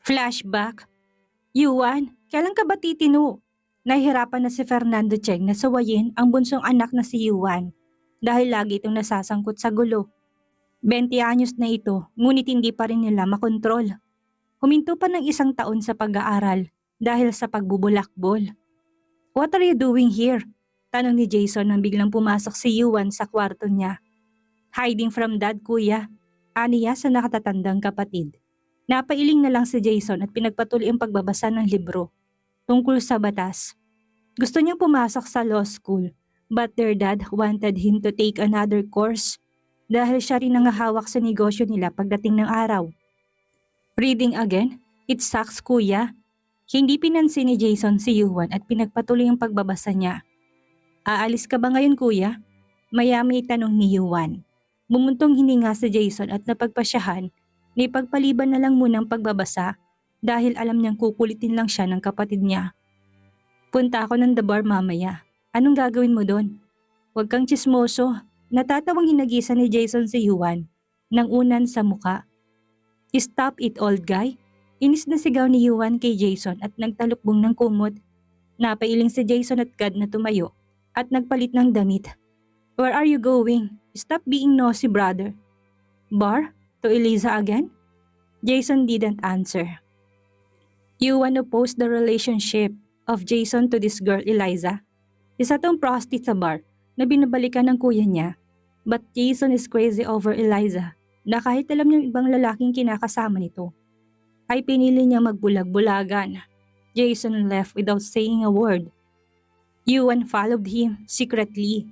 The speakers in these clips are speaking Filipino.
Flashback? Yuan, kailan ka ba titino? Nahihirapan na si Fernando Cheng na sawayin ang bunsong anak na si Yuan dahil lagi itong nasasangkot sa gulo. 20 anyos na ito, ngunit hindi pa rin nila makontrol. Huminto pa ng 1 taon sa pag-aaral dahil sa pagbubulakbol. What are you doing here? Tanong ni Jason nang biglang pumasok si Yuan sa kwarto niya. Hiding from dad, kuya. Aniya sa nakatatandang kapatid. Napailing na lang si Jason at pinagpatuloy ang pagbabasa ng libro tungkol sa batas. Gusto niyang pumasok sa law school but their dad wanted him to take another course dahil siya rin ang hawak sa negosyo nila pagdating ng araw. Reading again? It sucks, kuya. Hindi pinansin ni Jason si Yuan at pinagpatuloy ang pagbabasa niya. Aalis ka ba ngayon, kuya? Maya-may tanong ni Yuan. Bumuntong hininga si Jason at napagpasyahan na ipagpaliban na lang muna ang pagbabasa dahil alam niyang kukulitin lang siya ng kapatid niya. Punta ako ng the bar mamaya. Anong gagawin mo doon? Huwag kang tsismoso. Natatawang hinagisan ni Jason si Yuan nang unan sa muka. Stop it, old guy. Inis na sigaw ni Yuan kay Jason at nagtalukbong ng kumot. Napailing si Jason at Gad na tumayo at nagpalit ng damit. Where are you going? Stop being nosy, brother. Bar? To Eliza again? Jason didn't answer. Yuan opposed the relationship of Jason to this girl, Eliza. Isa tong prostitute sa bar na binabalikan ng kuya niya. But Jason is crazy over Eliza na kahit alam niyang ibang lalaking kinakasama nito, ay pinili niya magbulag-bulagan. Jason left without saying a word. Yuan followed him secretly.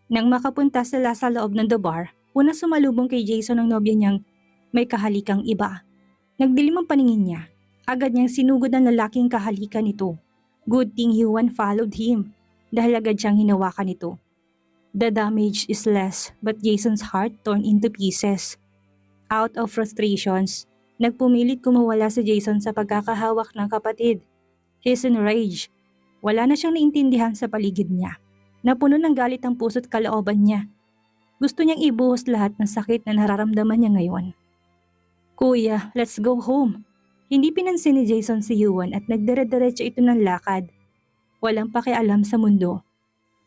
Nang makapunta sila sa loob ng the bar, una sumalubong kay Jason ang nobya niyang may kahalikang iba. Nagdilim ang paningin niya. Agad niyang sinugod ang lalaking kahalikan nito. Good thing Yuan followed him dahil agad siyang hinawakan nito. The damage is less but Jason's heart torn into pieces. Out of frustrations, nagpumilit kumawala si Jason sa pagkakahawak ng kapatid. He's enraged. Wala na siyang naintindihan sa paligid niya. Napuno ng galit ang puso't kalooban niya. Gusto niyang ibuhos lahat ng sakit na nararamdaman niya ngayon. Kuya, let's go home. Hindi pinansin ni Jason si Yuan at nagdire-diretso ito ng lakad. Walang pakialam sa mundo.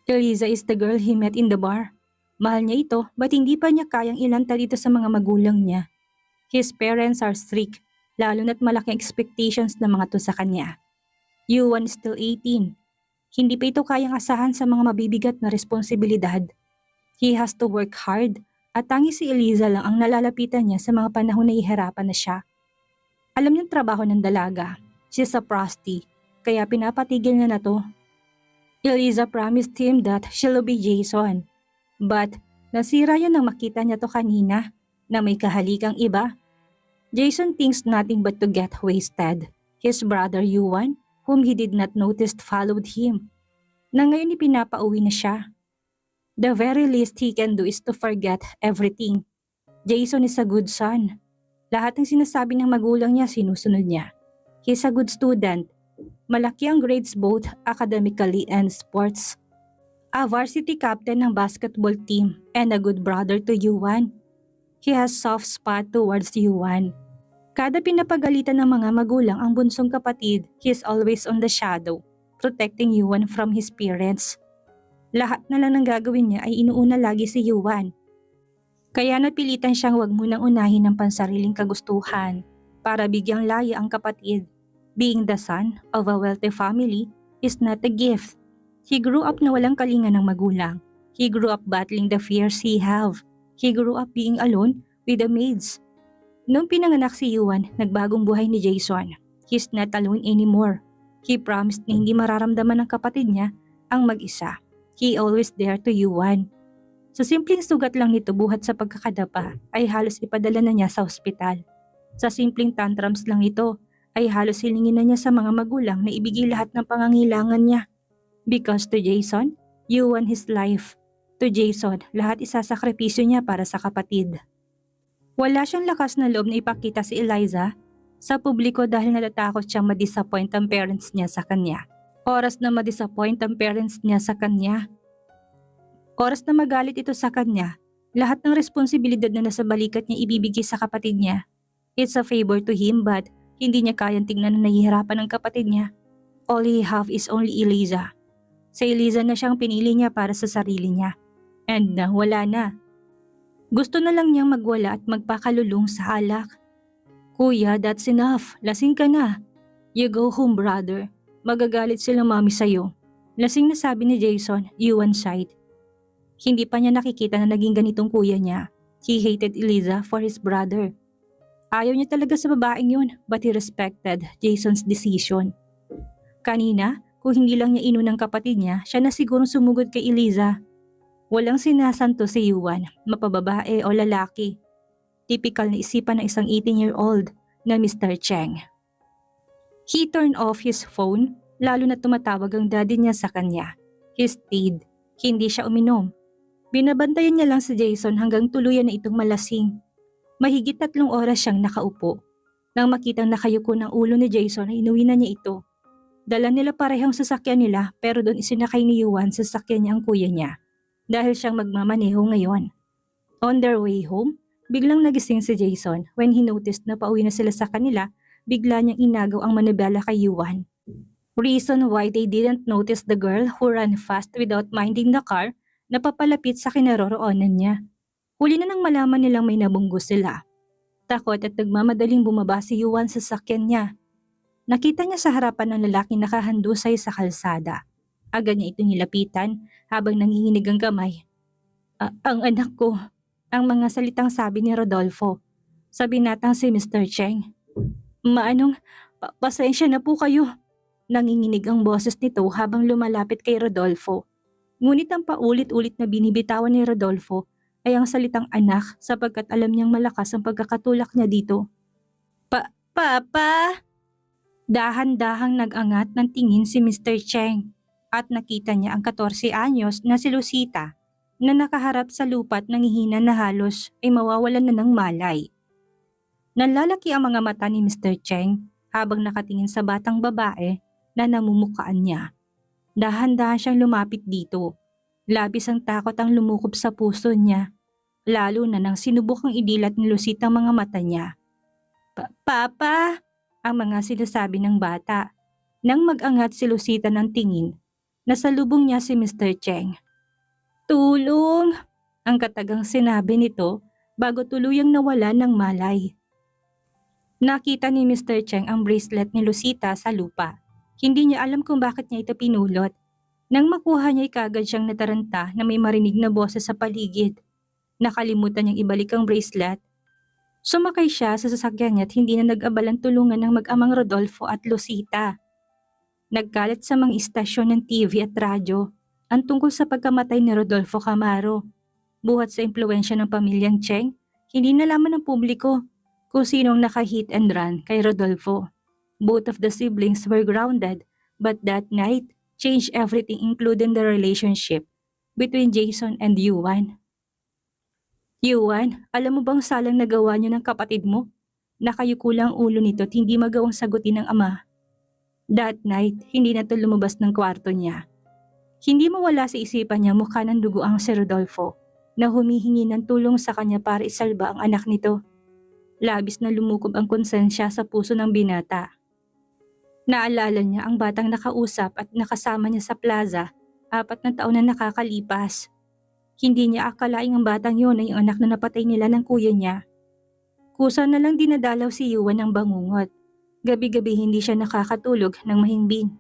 Eliza is the girl he met in the bar. Mahal niya ito, ba't hindi pa niya kayang ilanta dito sa mga magulang niya? His parents are strict, lalo na't malaking expectations ng mga to sa kanya. Yuan is still 18. Hindi pa ito kayang asahan sa mga mabibigat na responsibilidad. He has to work hard at tangi si Eliza lang ang nalalapitan niya sa mga panahon na ihirapan na siya. Alam niyang trabaho ng dalaga. She's a prostitute, kaya pinapatigil niya na to. Eliza promised him that she'll be Jason. But nasira yun nang makita niya to kanina na may kahalikang iba. Jason thinks nothing but to get wasted. His brother Yuan, whom he did not notice, followed him. Na ngayon ipinapauwi na siya. The very least he can do is to forget everything. Jason is a good son. Lahat ng sinasabi ng magulang niya sinusunod niya. He's a good student. Malaki ang grades both academically and sports. A varsity captain ng basketball team and a good brother to Yuan. He has soft spot towards Yuan. Kada pinapagalitan ng mga magulang ang bunsong kapatid, he is always on the shadow, protecting Yuan from his parents. Lahat na lang ng gagawin niya ay inuuna lagi si Yuan. Kaya napilitan siyang wag munang unahin ang pansariling kagustuhan para bigyang laya ang kapatid. Being the son of a wealthy family is not a gift. He grew up na walang kalinga ng magulang. He grew up battling the fears he have. He grew up being alone with the maids. Nung pinanganak si Yuan, nagbagong buhay ni Jason. He's not alone anymore. He promised na hindi mararamdaman ng kapatid niya ang mag-isa. He always there to Yuan. Sa simpleng sugat lang nito buhat sa pagkakadapa ay halos ipadala na niya sa ospital. Sa simpleng tantrums lang nito ay halos hilingin na niya sa mga magulang na ibigay lahat ng pangangailangan niya. Because to Jason, Yuan his life. To Jason, lahat isasakripisyo niya para sa kapatid. Wala siyang lakas na loob na ipakita si Eliza sa publiko dahil natatakot siyang ma-disappoint ang parents niya sa kanya. Oras na ma-disappoint ang parents niya sa kanya. Oras na magalit ito sa kanya, lahat ng responsibilidad na nasa balikat niya ibibigay sa kapatid niya. It's a favor to him but Hindi niya kayang tingnan na nahihirapan ng kapatid niya. All he have is only Eliza. Sa Eliza na siyang pinili niya para sa sarili niya. And wala na. Gusto na lang niyang magwala at magpakalulong sa alak. Kuya, that's enough. Lasing ka na. You go home, brother. Magagalit sila mami sa'yo. Lasing na sabi ni Jason, Yuan sighed. Hindi pa niya nakikita na naging ganitong kuya niya. He hated Eliza for his brother. Ayaw niya talaga sa babaeng yun, but he respected Jason's decision. Kanina, kung hindi lang niya inunang kapatid niya, siya na sigurong sumugod kay Eliza. Walang sinasanto si Yuan, mapababae o lalaki. Typical na isipan ng isang 18-year-old na Mr. Cheng. He turned off his phone, lalo na tumatawag ang daddy niya sa kanya. He stayed. Hindi siya uminom. Binabantayan niya lang si Jason hanggang tuluyan na itong malasing. Mahigit 3 oras siyang nakaupo. Nang makitang nakayuko ng ulo ni Jason ay inuwi na niya ito. Dala nila parehong sasakyan nila pero doon isinakay ni Yuan sa sasakyan niya ang kuya niya dahil siyang magmamaneho ngayon. On their way home, biglang nagising si Jason when he noticed na pauwi na sila sa kanila, bigla niyang inagaw ang manibela kay Yuan. Reason why they didn't notice the girl who ran fast without minding the car na papalapit sa kinaroroonan niya. Huli na nang malaman nilang may nabunggo sila. Takot at nagmamadaling bumaba si Yuan sa sasakyan niya. Nakita niya sa harapan ng lalaking nakahandusay sa kalsada. Agad niya itong nilapitan habang nanginginig ang kamay. Ang anak ko, ang mga salitang sabi ni Rodolfo. Sa binatang si Mr. Cheng. Maanong, pasensya na po kayo. Nanginginig ang boses nito habang lumalapit kay Rodolfo. Ngunit ang paulit-ulit na binibitawan ni Rodolfo ay ang salitang anak sapagkat alam niyang malakas ang pagkakatulak niya dito. Papa! Dahan-dahang nag-angat ng tingin si Mr. Cheng at nakita niya ang 14 anyos na si Lucita na nakaharap sa lupa at nangihina na halos ay mawawalan na ng malay. Nanlalaki ang mga mata ni Mr. Cheng habang nakatingin sa batang babae na namumukaan niya. Dahan-dahan siyang lumapit dito. Labis ang takot ang lumukob sa puso niya, lalo na nang sinubukang idilat ni Lucita ang mga mata niya. Papa! Ang mga sinasabi ng bata. Nang mag-angat si Lucita ng tingin, nasalubong niya si Mr. Cheng. Tulong! Ang katagang sinabi nito bago tuluyang nawala ng malay. Nakita ni Mr. Cheng ang bracelet ni Lucita sa lupa. Hindi niya alam kung bakit niya ito pinulot. Nang makuha niya ay kagad siyang nataranta na may marinig na boses sa paligid. Nakalimutan niyang ibalik ang bracelet. Sumakay siya sa sasakyan niya at hindi na nag-abalang tulungan ng mag-amang Rodolfo at Lucita. Nagkalat sa mga istasyon ng TV at radyo ang tungkol sa pagkamatay ni Rodolfo Camaro. Buhat sa impluwensya ng pamilyang Cheng, hindi nalaman ng publiko kung sinong naka-hit and run kay Rodolfo. Both of the siblings were grounded, but that night changed everything including the relationship between Jason and Yuan. Yuan, alam mo bang salang nagawa niyo ng kapatid mo? Nakayuko lang ang ulo nito at hindi magawang sagutin ng ama. That night, hindi na ito lumabas ng kwarto niya. Hindi mawala sa isipan niya mukha ng dugo ang si Rodolfo na humihingi ng tulong sa kanya para isalba ang anak nito. Labis na lumukob ang konsensya sa puso ng binata. Naalala niya ang batang nakausap at nakasama niya sa plaza 4 na taon na nakakalipas. Hindi niya akalaing ang batang yun ay ang anak na napatay nila ng kuya niya. Kusa na lang dinadalaw si Yuan ng bangungot. Gabi-gabi hindi siya nakakatulog ng mahimbing.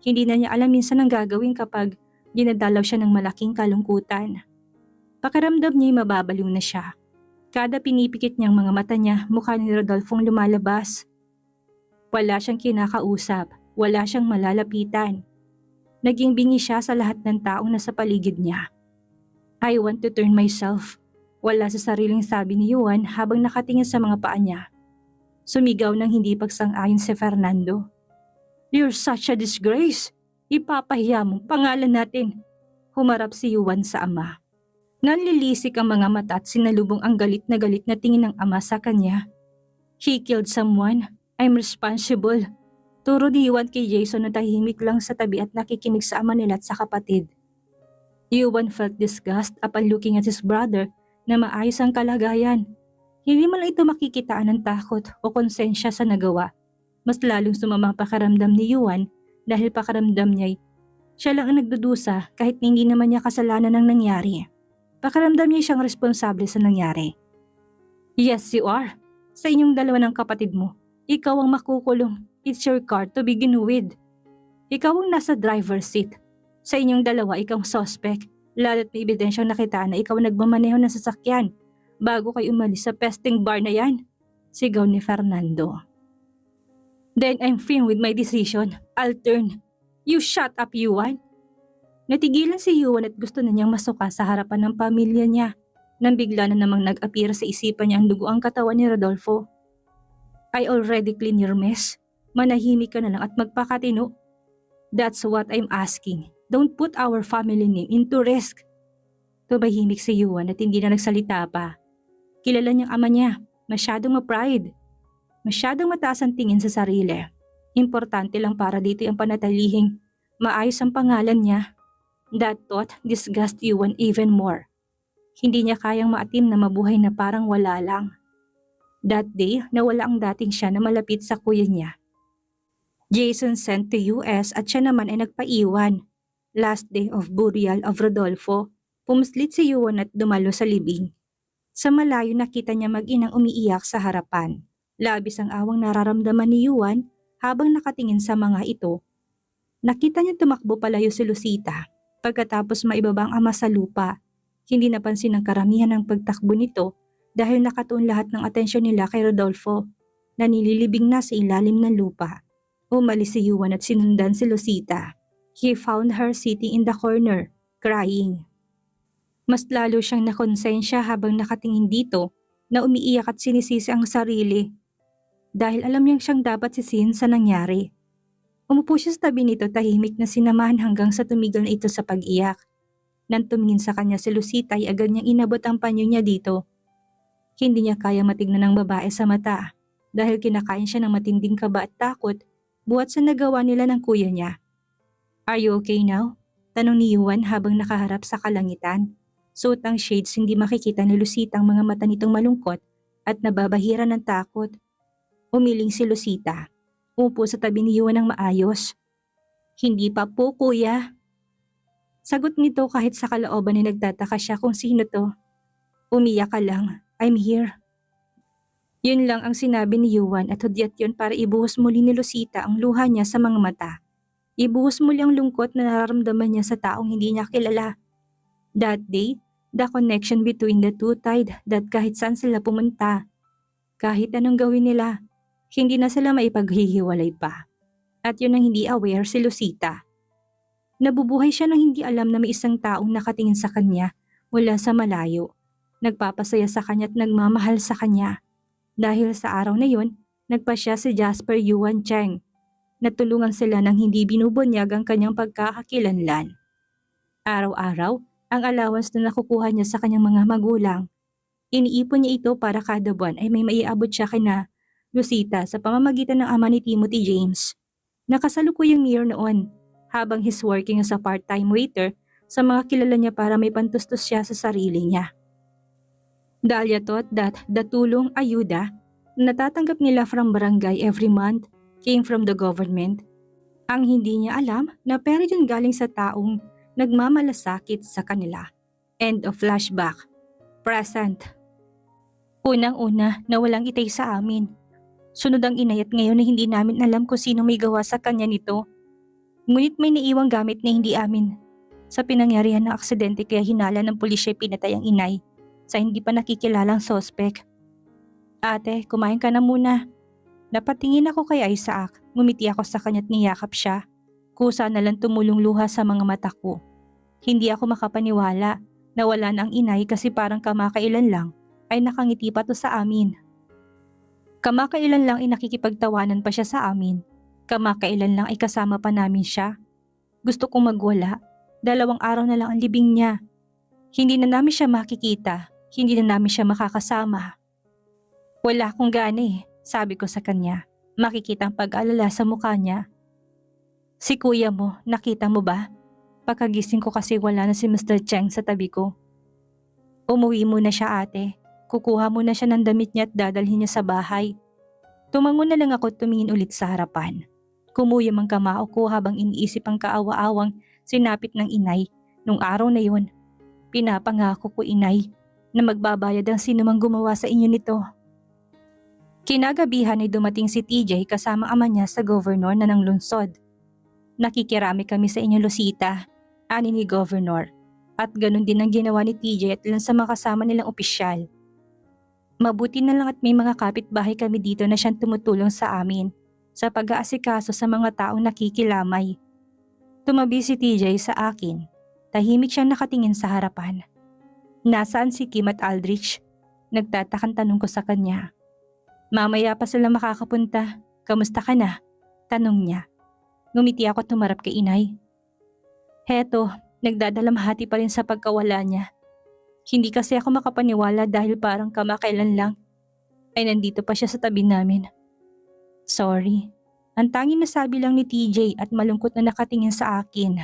Hindi na niya alam minsan ang gagawin kapag dinadalaw siya ng malaking kalungkutan. Pakiramdam niya ay mababaliw na siya. Kada pinipikit niyang mga mata niya, mukha ni Rodolfong lumalabas. Wala siyang kinakausap, wala siyang malalapitan. Naging bingi siya sa lahat ng taong nasa paligid niya. I want to turn myself. Wala sa sariling sabi ni Yuan habang nakatingin sa mga paa niya. Sumigaw ng hindi pagsang-ayon si Fernando. You're such a disgrace. Ipapahiya mong pangalan natin. Humarap si Yuan sa ama. Nanlilisik ang mga mata at sinalubong ang galit na tingin ng ama sa kanya. He killed someone. I'm responsible. Turo ni Yuan kay Jason na tahimik lang sa tabi at nakikinig sa ama nila at sa kapatid. Yuan felt disgust upon looking at his brother na maayos ang kalagayan. Hindi man ito makikitaan ng takot o konsensya sa nagawa Mas lalong sumama ang pakiramdam ni Yuan dahil pakiramdam niya'y siya lang ang nagdudusa kahit hindi naman niya kasalanan ang nangyari. Pakiramdam niya siyang responsable sa nangyari. Yes, you are. Sa inyong dalawa ng kapatid mo, ikaw ang makukulong. It's your car to begin with. Ikaw ang nasa driver's seat. Sa inyong dalawa, ikaw ang suspect. Lalo't may ebidensyang nakitaan na ikaw ang nagmamaneho ng sasakyan bago kayo umalis sa pesting bar na yan. Sigaw ni Fernando. Then I'm firm with my decision. I'll turn. You shut up, Yuan. Natigilan si Yuan at gusto na niyang masuka sa harapan ng pamilya niya nang bigla na namang nag-appear sa isipan niya ang dugo ang katawan ni Rodolfo. I already clean your mess. Manahimik ka na lang at magpakatino. That's what I'm asking. Don't put our family name into risk. Tumahimik si Yuan at hindi na nagsalita pa. Kilala niyang ama niya. Masyadong ma-pride. Masyadong mataas ang tingin sa sarili. Importante lang para dito ang panatalihing maayos ang pangalan niya. That thought disgusted Yuan even more. Hindi niya kayang maatim na mabuhay na parang wala lang. That day, nawala ang dating siya na malapit sa kuya niya. Jason sent to US at siya naman ay nagpaiwan. Last day of burial of Rodolfo, pumuslit si Yuan at dumalo sa libing. Sa malayo nakita niya mag-inang umiiyak sa harapan. Labis ang awang nararamdaman ni Yuan habang nakatingin sa mga ito. Nakita niya tumakbo palayo si Lucita pagkatapos maibaba ang ama sa lupa. Hindi napansin ng karamihan ang pagtakbo nito dahil nakatuon lahat ng atensyon nila kay Rodolfo na nililibing na sa ilalim ng lupa. Umalis si Yuan at sinundan si Lucita. He found her sitting in the corner, crying. Mas lalo siyang nakonsensya habang nakatingin dito na umiiyak at sinisisi ang sarili. Dahil alam niyang siyang dapat sisihin sa nangyari. Umupo siya sa tabi nito tahimik na sinamahan hanggang sa tumigil na ito sa pag-iyak. Nang tumingin sa kanya si Lucita ay agad niyang inabot ang panyo niya dito. Hindi niya kaya matignan ng babae sa mata dahil kinakain siya ng matinding kaba at takot buhat sa nagawa nila ng kuya niya. Are you okay now? Tanong ni Yuan habang nakaharap sa kalangitan. Suot ang shades hindi makikita ni Lucita ang mga mata nitong malungkot at nababahira ng takot. Umiling si Lucita. Umupo sa tabi ni Yuan ng maayos. Hindi pa po kuya. Sagot nito kahit sa kalooban ay nagtataka siya kung sino to. Umiyak ka lang. I'm here. Yun lang ang sinabi ni Yuan at hudyat yun para ibuhos muli ni Lucita ang luha niya sa mga mata. Ibuhos muli ang lungkot na nararamdaman niya sa taong hindi niya kilala. That day, the connection between the two tied that kahit saan sila pumunta, kahit anong gawin nila, hindi na sila maipaghihiwalay pa. At yun ang hindi aware si Lucita. Nabubuhay siya nang hindi alam na may isang taong nakatingin sa kanya mula sa malayo. Nagpapasaya sa kanya at nagmamahal sa kanya. Dahil sa araw na yun, nagpa siya si Jasper Yuan Cheng. Natulungan sila nang hindi binubunyag ang kanyang pagkakakilanlan. Araw-araw, ang allowance na nakukuha niya sa kanyang mga magulang. Iniipon niya ito para kada buwan ay may maiabot siya kina Lucita sa pamamagitan ng ama ni Timothy James. Nakasalukuyang year noon habang he's working as a part-time waiter sa mga kilala niya para may pantustos siya sa sarili niya. Dahil thought that the tulong ayuda na natatanggap nila from barangay every month came from the government. Ang hindi niya alam na pera yun galing sa taong nagmamalasakit sa kanila. End of flashback. Present. Unang-una na walang itay sa amin. Sunod ang inay at ngayon na hindi namin alam kung sino may gawa sa kanya nito. Ngunit may naiwang gamit na hindi amin. Sa pinangyarihan ng aksidente kaya hinala ng pulisya pinatay ang inay sa hindi pa nakikilalang sospek. Ate, kumain ka na muna. Napatingin ako kay Isaac, ngumiti ako sa kanya at niyakap siya. Kusa na lang tumulong luha sa mga mata ko. Hindi ako makapaniwala na wala na ang inay kasi parang kamakailan lang ay nakangiti pa to sa amin. Kamakailan lang ay nakikipagtawanan pa siya sa amin. Kamakailan lang ay kasama pa namin siya. Gusto kong magwala. 2 araw na lang ang libing niya. Hindi na namin siya makikita. Hindi na namin siya makakasama. Wala akong gana sabi ko sa kanya. Makikita ang pag-alala sa mukha niya. Si kuya mo, nakita mo ba? Pagkagising ko kasi wala na si Mr. Cheng sa tabi ko. Umuwi muna siya ate. Kukuha muna siya ng damit niya at dadalhin niya sa bahay. Tumango na lang ako at tumingin ulit sa harapan. Kumuyom ang kamao ko habang iniisip ang kaawa-awang sinapit ng inay nung araw na yun. Pinapangako ko, inay, na magbabayad ang sinumang gumawa sa inyo nito. Kinagabihan ay dumating si TJ kasama ama niya sa governor na ng lungsod. Nakikirami kami sa inyo, Losita, ani ni governor, at ganun din ang ginawa ni TJ at ilan sa mga kasama nilang opisyal. Mabuti na lang at may mga kapitbahay kami dito na siyang tumutulong sa amin sa pag-aasikaso sa mga taong nakikilamay. Tumabi si TJ sa akin. Tahimik siyang nakatingin sa harapan. Nasaan si Kim at Aldrich? Nagtatakang tanong ko sa kanya. Mamaya pa sila makakapunta. Kamusta ka na? Tanong niya. Ngumiti ako at tumarap kay inay. Heto, nagdadalamhati pa rin sa pagkawala niya. Hindi kasi ako makapaniwala dahil parang kamakailan lang ay nandito pa siya sa tabi namin. Sorry. Ang tanging nasabi lang ni TJ at malungkot na nakatingin sa akin.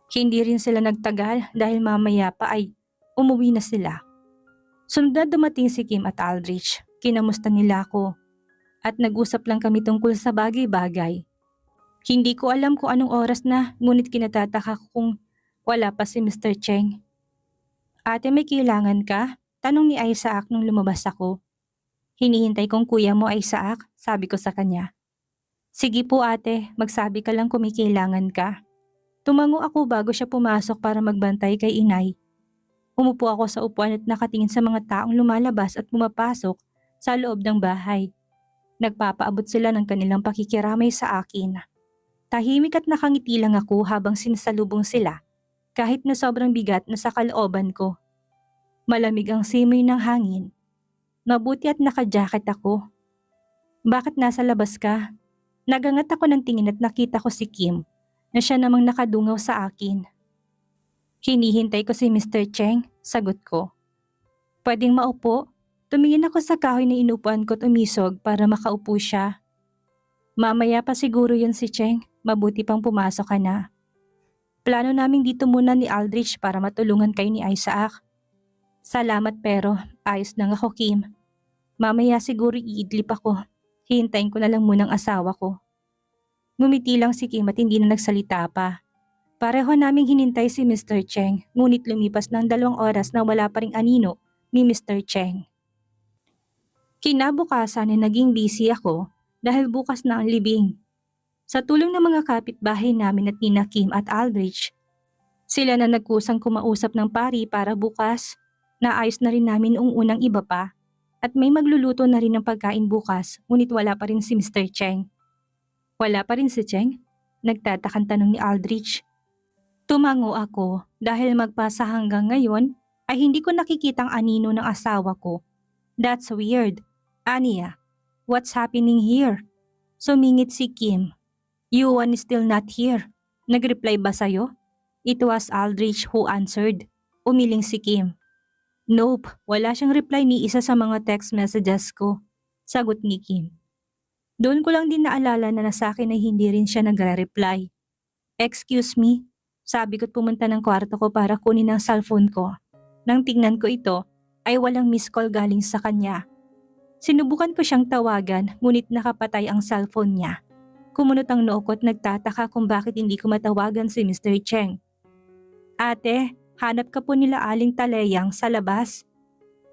Hindi rin sila nagtagal dahil mamaya pa ay umuwi na sila. Sunod na dumating si Kim at Aldrich. Kinamusta nila ako at nag-usap lang kami tungkol sa bagay-bagay. Hindi ko alam kung anong oras na, ngunit kinatataka ko kung wala pa si Mr. Cheng. Ate, may kailangan ka? Tanong ni Isaac nung lumabas ako. Hinihintay kong kuya mo, Isaac, sabi ko sa kanya. Sige po ate, magsabi ka lang kung may kailangan ka. Tumango ako bago siya pumasok para magbantay kay inay. Umupo ako sa upuan at nakatingin sa mga taong lumalabas at pumapasok sa loob ng bahay. Nagpapaabot sila ng kanilang pakikiramay sa akin. Tahimik at nakangiti lang ako habang sinasalubong sila kahit na sobrang bigat na sa kalooban ko. Malamig ang simoy ng hangin. Mabuti at naka-jacket ako. Bakit nasa labas ka? Nagangat ako ng tingin at nakita ko si Kim na siya namang nakadungaw sa akin. Hinihintay ko si Mr. Cheng, sagot ko. Pwedeng maupo? Tumingin ako sa kahoy na inupuan ko at umisog para makaupo siya. Mamaya pa siguro yun si Cheng, mabuti pang pumasok ka na. Plano namin dito muna ni Aldrich para matulungan kayo ni Isaac. Salamat pero ayos lang ako, Kim. Mamaya siguro iidlip ako. Hihintayin ko na lang munang asawa ko. Ngumiti lang si Kim at hindi na nagsalita pa. Pareho naming hinintay si Mr. Cheng, ngunit lumipas ng 2 oras na wala pa ring anino ni Mr. Cheng. Kinabukasan ay naging busy ako dahil bukas na ang libing. Sa tulong ng mga kapitbahay namin at nina Kim at Aldrich, sila na nagkusang kumausap ng pari para bukas. Naayos na rin namin noong unang iba pa at may magluluto na rin ng pagkain bukas, ngunit wala pa rin si Mr. Cheng. Wala pa rin si Cheng? Nagtatakang tanong ni Aldrich. Tumango ako dahil magpasa hanggang ngayon ay hindi ko nakikitang anino ng asawa ko. That's weird. Ania, what's happening here? Sumingit si Kim. Yuan is still not here. Nag-reply ba sa'yo? It was Aldrich who answered. Umiling si Kim. Nope, wala siyang reply ni isa sa mga text messages ko. Sagot ni Kim. Doon ko lang din naalala na nasa akin ay hindi rin siya nagre-reply. Excuse me? Sabi ko't pumunta ng kwarto ko para kunin ang cellphone ko. Nang tingnan ko ito, ay walang missed call galing sa kanya. Sinubukan ko siyang tawagan, ngunit nakapatay ang cellphone niya. Kumunot ang noo ko at nagtataka kung bakit hindi ko matawagan si Mr. Cheng. Ate, hanap ka po nila Aling Taleyang sa labas.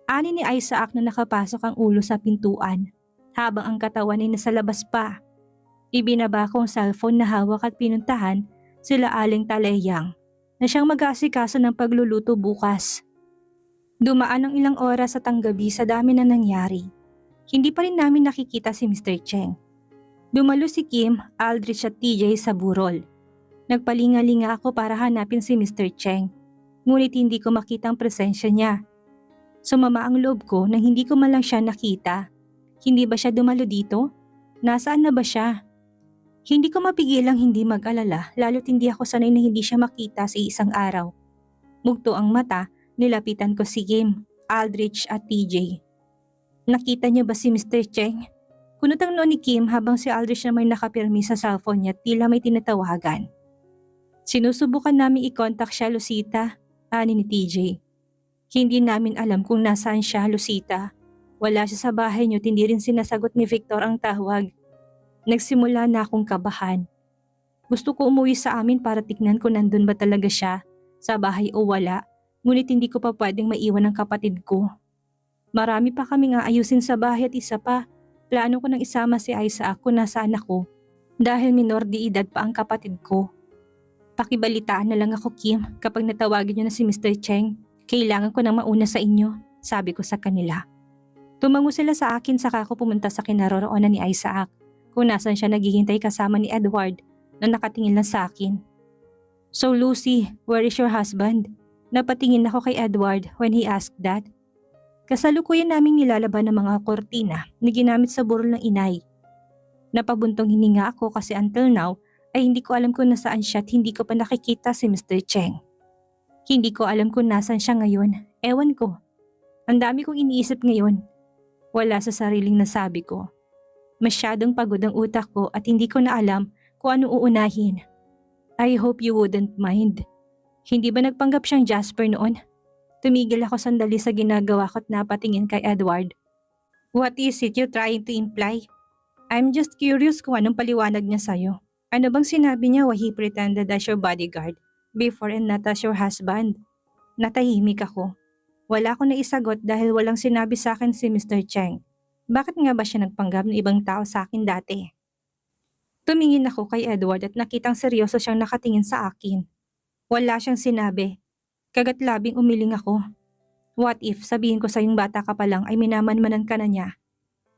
Ani ni Isaac na nakapasok ang ulo sa pintuan, habang ang katawan ay nasa labas pa. Ibinaba ko ang cellphone na hawak at pinuntahan sila Aling Taleyang na siyang mag-aasikaso ng pagluluto bukas. Dumaan ang ilang oras at ang gabi sa dami na nangyari. Hindi pa rin namin nakikita si Mr. Cheng. Dumalo si Kim, Aldrich at TJ sa burol. Nagpalinga-linga ako para hanapin si Mr. Cheng, ngunit hindi ko makita ang presensya niya. Sumama ang loob ko nang hindi ko man lang siya nakita. Hindi ba siya dumalo dito? Nasaan na ba siya? Hindi ko mapigilang hindi mag-alala lalo't hindi ako sanay na hindi siya makita sa isang araw. Mugto ang mata, nilapitan ko si Kim, Aldrich at TJ. Nakita niyo ba si Mr. Cheng? Kunot ang noo ni Kim habang si Aldrich na may nakapirmi sa cellphone niya at tila may tinatawagan. Sinusubukan namin i-contact siya, Lucita, ani ni TJ. Hindi namin alam kung nasaan siya, Lucita. Wala siya sa bahay niyo at hindi rin sinasagot ni Victor ang tawag. Nagsimula na akong kabahan. Gusto ko umuwi sa amin para tignan ko nandun ba talaga siya, sa bahay o wala, ngunit hindi ko pa pwedeng maiwan ang kapatid ko. Marami pa kaming aayusin sa bahay at isa pa, plano ko nang isama si Isaac kung nasaan ako dahil minor de edad pa ang kapatid ko. Pakibalitaan na lang ako, Kim, kapag natawagin niyo na si Mr. Cheng. Kailangan ko nang mauna sa inyo, sabi ko sa kanila. Tumango sila sa akin saka ako pumunta sa kinaroroonan ni Isaac kung nasan siya naghihintay kasama ni Edward na nakatingin lang sa akin. So Lucy, where is your husband? Napatingin ako kay Edward when he asked that. Kasalukuyan naming nilalaban ng mga kortina na ginamit sa burol ng inay. Napabuntong hininga ako kasi until now ay hindi ko alam kung nasaan siya at hindi ko pa nakikita si Mr. Cheng. Hindi ko alam kung nasan siya ngayon, ewan ko. Ang dami kong iniisip ngayon. Wala sa sariling nasabi ko. Masyadong pagod ang utak ko at hindi ko na alam kung ano uunahin. I hope you wouldn't mind. Hindi ba nagpanggap siyang Jasper noon? Tumigil ako sandali sa ginagawa ko at napatingin kay Edward. What is it you're trying to imply? I'm just curious kung anong paliwanag niya sa'yo. Ano bang sinabi niya why he pretended as your bodyguard before and not as your husband? Natahimik ako. Wala akong naisagot dahil walang sinabi sa akin si Mr. Cheng. Bakit nga ba siya nagpanggap ng ibang tao sa akin dati? Tumingin ako kay Edward at nakitang seryoso siyang nakatingin sa akin. Wala siyang sinabi. Kagat labing umiling ako. What if sabihin ko sa yung bata ka pa lang ay minamanmanan ka na niya?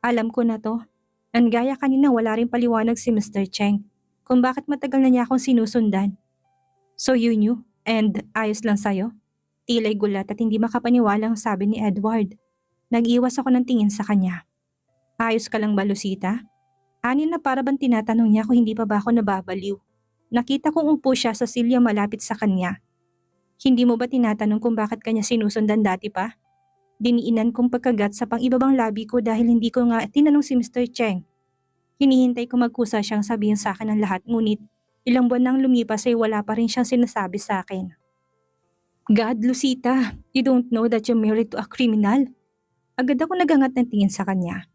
Alam ko na to. Ang gaya kanina wala rin paliwanag si Mr. Cheng kung bakit matagal na niya akong sinusundan. So you knew and ayos lang sa'yo? Tila'y gulat at hindi makapaniwalang sabi ni Edward. Nag-iwas ako ng tingin sa kanya. Ayos ka lang ba, Lucita? Anin na para bang tinatanong niya kung hindi pa ba ako nababaliw. Nakita kong upo siya sa silya malapit sa kanya. Hindi mo ba tinatanong kung bakit kanya sinusundan dati pa? Diniinan kong pagkagat sa pang-ibabang labi ko dahil hindi ko nga tinanong si Mr. Cheng. Hinihintay ko magkusa siyang sabihin sa akin ang lahat ngunit ilang buwan nang lumipas ay wala pa rin siyang sinasabi sa akin. God, Lucita, you don't know that you're married to a criminal? Agad ako nagangat ng tingin sa kanya.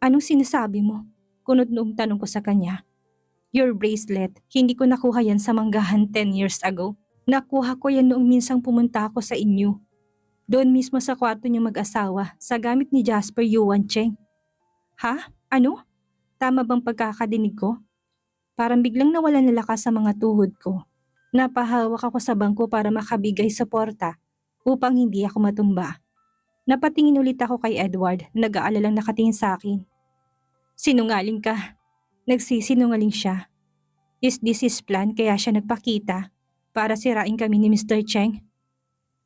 Anong sinasabi mo? Kunot noong tanong ko sa kanya. Your bracelet, hindi ko nakuha yan sa manggahan 10 years ago. Nakuha ko yan noong minsang pumunta ako sa inyo. Doon mismo sa kwarto niyo mag-asawa sa gamit ni Jasper Yuan Cheng. Ha? Ano? Tama bang pagkakadinig ko? Parang biglang nawalan ng lakas sa mga tuhod ko. Napahawak ako sa bangko para makabigay suporta upang hindi ako matumba. Napatingin ulit ako kay Edward na nag-aalalang nakatingin sa akin. Sinungaling ka. Nagsisinungaling siya. Is this his plan kaya siya nagpakita para sirain kami ni Mr. Cheng?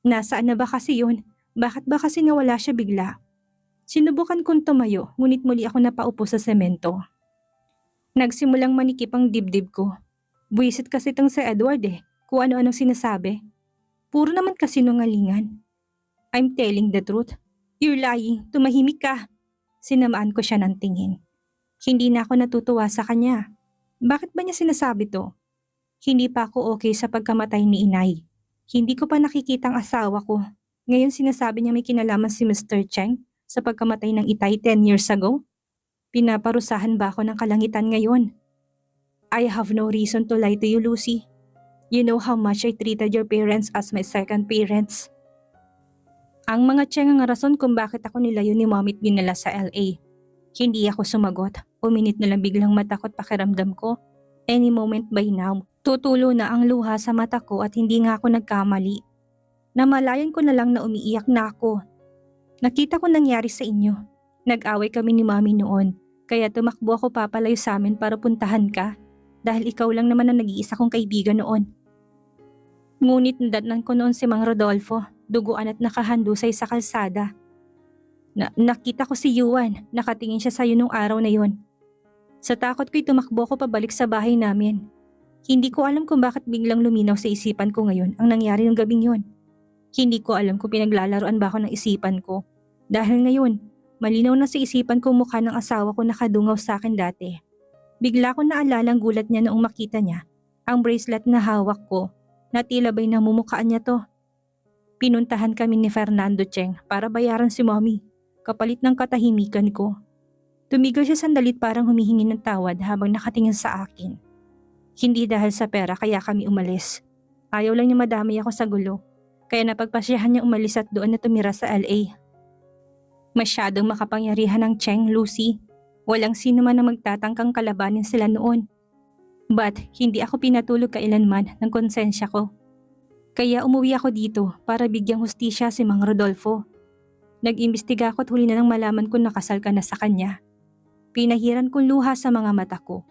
Nasaan na ba kasi yun? Bakit ba kasi nawala siya bigla? Sinubukan kong tumayo ngunit muli ako napaupo sa semento. Nagsimulang manikip ang dibdib ko. Buwisit kasi itong si Edward kung ano-anong sinasabi. Puro naman kasi nungalingan. I'm telling the truth. You're lying, tumahimik ka. Sinamaan ko siya ng tingin. Hindi na ako natutuwa sa kanya. Bakit ba niya sinasabi to? Hindi pa ako okay sa pagkamatay ni inay. Hindi ko pa nakikita ang asawa ko. Ngayon sinasabi niya may kinalaman si Mr. Cheng sa pagkamatay ng itay 10 years ago? Pinaparusahan ba ako ng kalangitan ngayon? I have no reason to lie to you, Lucy. You know how much I treated your parents as my second parents. Ang mga Cheng ang rason kung bakit ako nilayo ni Mommy at dinala sa LA. Hindi ako sumagot. Uminit na lang biglang mata ko at pakiramdam ko. Any moment by now, tutulo na ang luha sa mata ko at hindi nga ako nagkamali. Namalayan ko na lang na umiiyak na ako. Nakita ko nangyari sa inyo. Nag-away kami ni Mommy noon, kaya tumakbo ako papalayo sa amin para puntahan ka. Dahil ikaw lang naman ang nag-iisa kong kaibigan noon. Ngunit nadatnan ko noon si Mang Rodolfo, duguan at nakahandusay sa kalsada. Nakita ko si Yuan, nakatingin siya sa'yo nung araw na yon. Sa takot ko'y tumakbo ko pabalik sa bahay namin. Hindi ko alam kung bakit biglang luminaw sa isipan ko ngayon ang nangyari ng gabing yon. Hindi ko alam kung pinaglalaroan ba ako ng isipan ko. Dahil ngayon, malinaw na sa isipan ko mukha ng asawa ko nakadungaw sa akin dati. Bigla ko naalala ang gulat niya noong makita niya ang bracelet na hawak ko na tila ba'y namumukhaan niya to. Pinuntahan kami ni Fernando Cheng para bayaran si Mommy. kapalit ng katahimikan ko. Tumigil siya sandalit parang humihingi ng tawad habang nakatingin sa akin. Hindi dahil sa pera kaya kami umalis. Ayaw lang niya madamay ako sa gulo, kaya napagpasyahan niya umalis at doon na tumira sa LA. Masyadong makapangyarihan ng Cheng, Lucy. Walang sino man ang magtatangkang kalabanin sila noon. But hindi ako pinatulog kailanman ng konsensya ko. Kaya umuwi ako dito para bigyang hustisya si Mang Rodolfo. Nag-imbestiga ako at huli na nang malaman ko nakasal ka na sa kanya. Pinahiran kong luha sa mga mata ko.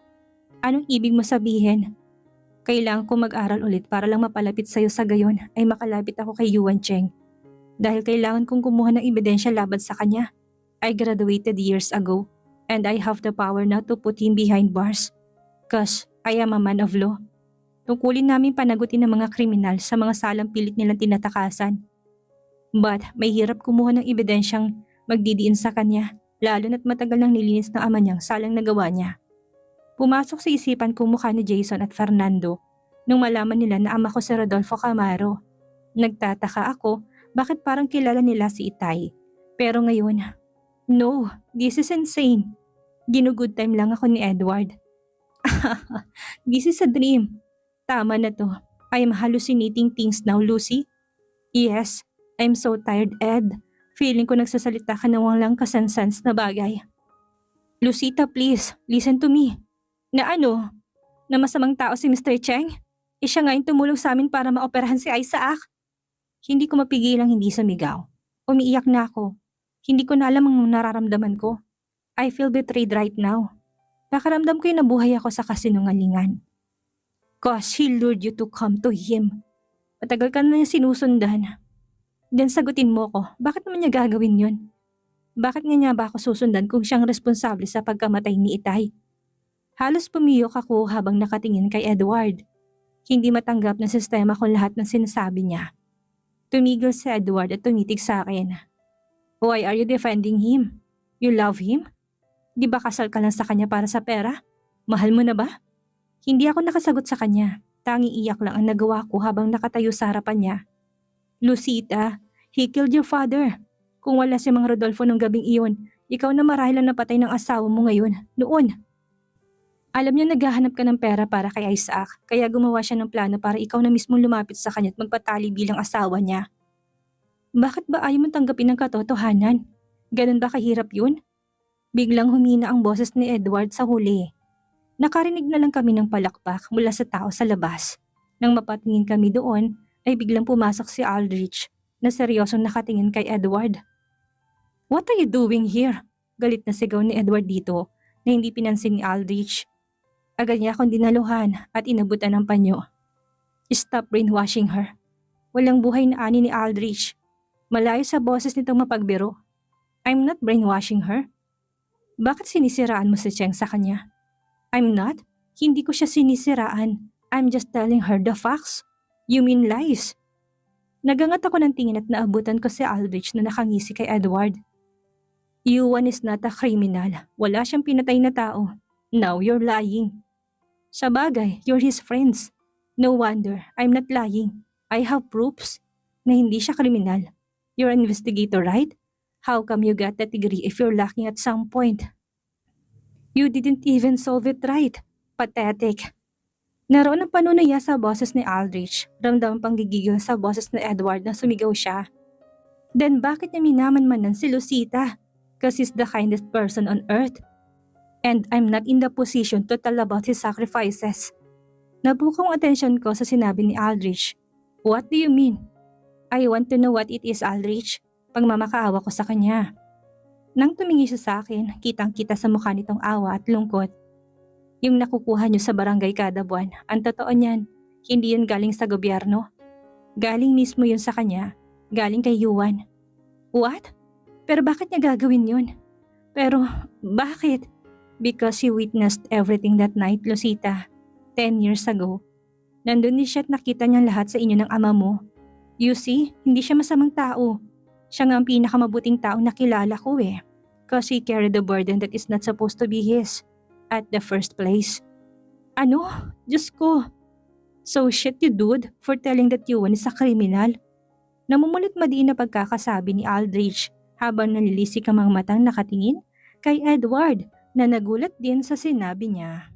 Anong ibig mo sabihin? Kailangan ko mag-aral ulit para lang mapalapit sa'yo sa gayon ay makalapit ako kay Yuan Cheng. Dahil kailangan kong kumuha ng ebidensya laban sa kanya. I graduated years ago and I have the power now to put him behind bars. Cause I am a man of law. Tungkulin namin panagutin ng mga kriminal sa mga salang pilit nilang tinatakasan. But may hirap kumuha ng ebidensyang magdidiin sa kanya, lalo na't matagal nang nilinis ng ama niyang salang nagawa niya. Pumasok sa isipan ko mukha ni Jason at Fernando nung malaman nila na ama ko si Rodolfo Camaro. Nagtataka ako bakit parang kilala nila si Itay. Pero ngayon, no, this is insane. Ginugood time lang ako ni Edward. This is a dream. Tama na to. I am hallucinating things now, Lucy. Yes, I'm so tired, Ed. Feeling ko nagsasalita ka na walang kasansans na bagay. Lucita, please, listen to me. Na ano? Na masamang tao si Mr. Cheng? Siya nga yung tumulong sa amin para maoperahan si Isaac. Hindi ko mapigilang hindi sumigaw. Umiiyak na ako. Hindi ko na alam ang nararamdaman ko. I feel betrayed right now. Nakaramdam ko yung nabuhay ako sa kasinungalingan. Cause he lured you to come to him. Matagal ka na niya sinusundan. Then sagutin mo ko, bakit naman niya gagawin yun? Bakit nga niya ba ako susundan kung siyang responsable sa pagkamatay ni Itay? Halos pumiyok ako habang nakatingin kay Edward. Hindi matanggap ng sistema kung lahat ng sinasabi niya. Tumigil si Edward at tumitig sa akin. Why are you defending him? You love him? Di ba kasal ka lang sa kanya para sa pera? Mahal mo na ba? Hindi ako nakasagot sa kanya. Tanging iyak lang ang nagawa ko habang nakatayo sa harapan niya. Lucita, he killed your father. Kung wala si Mang Rodolfo nung gabing iyon, ikaw na marahil ang napatay ng asawa mo ngayon, noon. Alam niya naghahanap ka ng pera para kay Isaac, kaya gumawa siya ng plano para ikaw na mismo lumapit sa kanya at magpatali bilang asawa niya. Bakit ba ayaw mong tanggapin ang katotohanan? Ganun ba kahirap yun? Biglang humina ang boses ni Edward sa huli. Nakarinig na lang kami ng palakpak mula sa tao sa labas. Nang mapatingin kami doon, ay biglang pumasok si Aldrich na seryosong nakatingin kay Edward. What are you doing here? Galit na sigaw ni Edward dito na hindi pinansin ni Aldrich. Agad niya akong dinaluhan at inabutan ng panyo. Stop brainwashing her. Walang buhay na ani ni Aldrich. Malayo sa boses nitong mapagbiro. I'm not brainwashing her. Bakit sinisiraan mo si Cheng sa kanya? I'm not. Hindi ko siya sinisiraan. I'm just telling her the facts. You mean lies. Nagangat ako ng tingin at naabutan ko si Aldrich na nakangisi kay Edward. Yuan is not a criminal. Wala siyang pinatay na tao. Now you're lying. Sa bagay, you're his friends. No wonder, I'm not lying. I have proofs na hindi siya kriminal. You're an investigator, right? How come you got that degree if you're lacking at some point? You didn't even solve it right. Pathetic. Naroon ang panunaya sa boses ni Aldrich. Ramdam pang gigigil sa boses ni Edward na sumigaw siya. Then bakit niya minamanmanan si Lucita? Cause he's the kindest person on earth. And I'm not in the position to tell about his sacrifices. Nabukaw ang atensyon ko sa sinabi ni Aldrich. What do you mean? I want to know what it is, Aldrich. Pagmamakaawa ko sa kanya. Nang tumingi siya sa akin, kitang-kita sa mukha nitong awa at lungkot. Yung nakukuha niyo sa barangay kada buwan, ang totoo niyan, hindi yun galing sa gobyerno. Galing mismo yun sa kanya, galing kay Yuan. What? Pero bakit niya gagawin yun? Pero, bakit? Because he witnessed everything that night, Lucita. 10 years ago. Nandun ni siya at nakita niya lahat sa inyo ng ama mo. You see, hindi siya masamang tao. Siya nga ang pinakamabuting taong nakilala ko eh. Cause he carried the burden that is not supposed to be his. At the first place. Ano? Diyos ko. So shit you dude for telling that Yuan is a criminal. Namumulit madiin na pagkakasabi ni Aldrich habang nalilisik ang mga matang nakatingin kay Edward na nagulat din sa sinabi niya.